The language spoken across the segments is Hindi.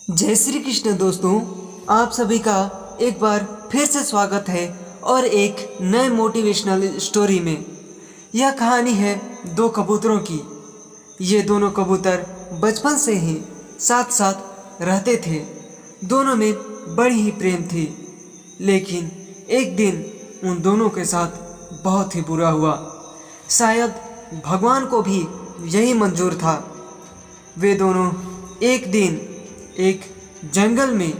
जय श्री कृष्ण दोस्तों, आप सभी का एक बार फिर से स्वागत है और एक नए मोटिवेशनल स्टोरी में। यह कहानी है दो कबूतरों की। ये दोनों कबूतर बचपन से ही साथ साथ रहते थे। दोनों में बड़ी ही प्रेम थी, लेकिन एक दिन उन दोनों के साथ बहुत ही बुरा हुआ। शायद भगवान को भी यही मंजूर था। वे दोनों एक दिन एक जंगल में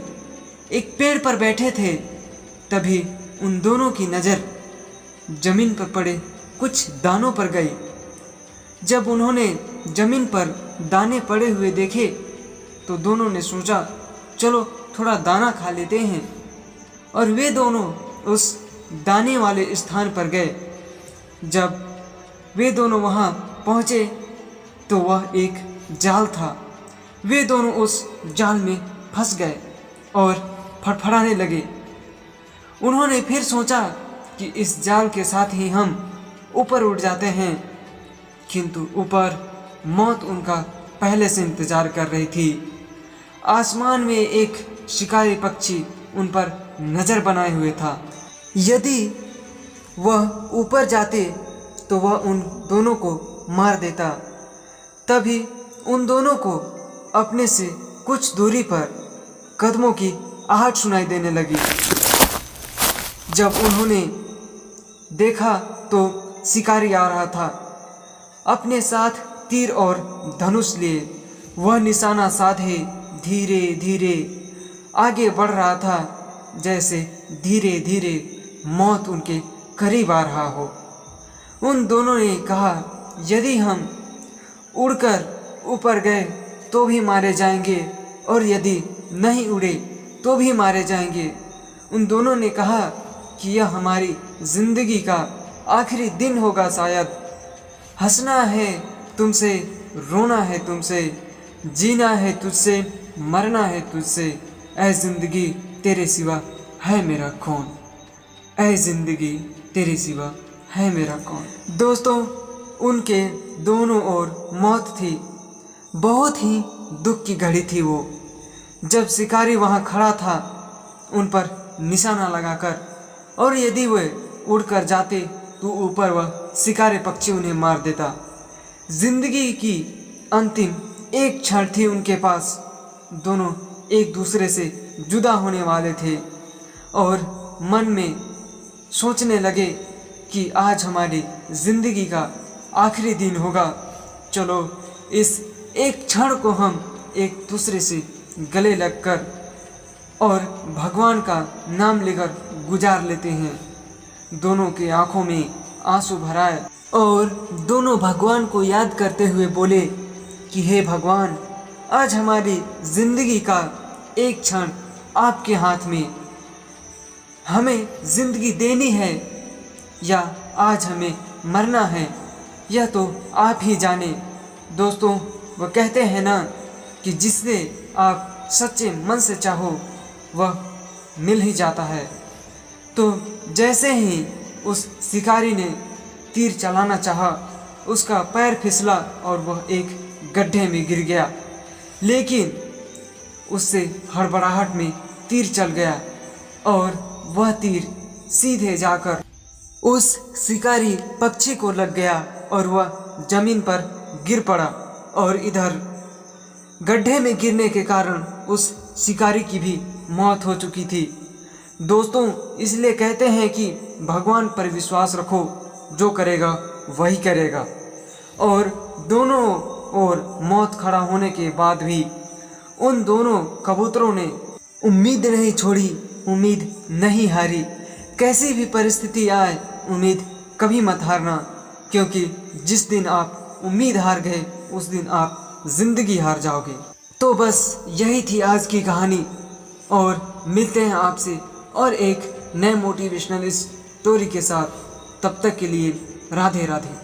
एक पेड़ पर बैठे थे। तभी उन दोनों की नज़र जमीन पर पड़े कुछ दानों पर गई। जब उन्होंने जमीन पर दाने पड़े हुए देखे तो दोनों ने सोचा, चलो थोड़ा दाना खा लेते हैं। और वे दोनों उस दाने वाले स्थान पर गए। जब वे दोनों वहाँ पहुँचे तो वह एक जाल था। वे दोनों उस जाल में फंस गए और फड़फड़ाने लगे। उन्होंने फिर सोचा कि इस जाल के साथ ही हम ऊपर उड़ जाते हैं, किंतु ऊपर मौत उनका पहले से इंतजार कर रही थी। आसमान में एक शिकारी पक्षी उन पर नज़र बनाए हुए था। यदि वह ऊपर जाते तो वह उन दोनों को मार देता। तभी उन दोनों को अपने से कुछ दूरी पर कदमों की आहट सुनाई देने लगी। जब उन्होंने देखा तो शिकारी आ रहा था, अपने साथ तीर और धनुष लिए। वह निशाना साधे धीरे धीरे आगे बढ़ रहा था, जैसे धीरे धीरे मौत उनके करीब आ रहा हो। उन दोनों ने कहा, यदि हम उड़कर ऊपर गए तो भी मारे जाएंगे और यदि नहीं उड़े तो भी मारे जाएंगे। उन दोनों ने कहा कि यह हमारी ज़िंदगी का आखिरी दिन होगा। शायद हंसना है तुमसे, रोना है तुमसे, जीना है तुझसे, मरना है तुझसे। ऐ ज़िंदगी तेरे सिवा है मेरा कौन, ऐ ज़िंदगी तेरे सिवा है मेरा कौन। दोस्तों, उनके दोनों ओर मौत थी। बहुत ही दुख की घड़ी थी वो। जब शिकारी वहाँ खड़ा था उन पर निशाना लगाकर, और यदि वे उड़कर जाते तो ऊपर वह शिकारी पक्षी उन्हें मार देता। जिंदगी की अंतिम एक क्षण थी उनके पास। दोनों एक दूसरे से जुदा होने वाले थे और मन में सोचने लगे कि आज हमारी ज़िंदगी का आखिरी दिन होगा। चलो इस एक क्षण को हम एक दूसरे से गले लगकर और भगवान का नाम लेकर गुजार लेते हैं। दोनों की आंखों में आंसू भराए और दोनों भगवान को याद करते हुए बोले कि हे भगवान, आज हमारी ज़िंदगी का एक क्षण आपके हाथ में। हमें ज़िंदगी देनी है या आज हमें मरना है, यह तो आप ही जाने। दोस्तों, वह कहते हैं ना कि जिससे आप सच्चे मन से चाहो वह मिल ही जाता है। तो जैसे ही उस शिकारी ने तीर चलाना चाहा, उसका पैर फिसला और वह एक गड्ढे में गिर गया। लेकिन उससे हड़बड़ाहट में तीर चल गया और वह तीर सीधे जाकर उस शिकारी पक्षी को लग गया और वह जमीन पर गिर पड़ा। और इधर गड्ढे में गिरने के कारण उस शिकारी की भी मौत हो चुकी थी। दोस्तों, इसलिए कहते हैं कि भगवान पर विश्वास रखो, जो करेगा वही करेगा। और दोनों ओर मौत खड़ा होने के बाद भी उन दोनों कबूतरों ने उम्मीद नहीं छोड़ी, उम्मीद नहीं हारी। कैसी भी परिस्थिति आए, उम्मीद कभी मत हारना, क्योंकि जिस दिन आप उम्मीद हार गए उस दिन आप ज़िंदगी हार जाओगे। तो बस यही थी आज की कहानी, और मिलते हैं आपसे और एक नए मोटिवेशनल स्टोरी के साथ। तब तक के लिए राधे राधे।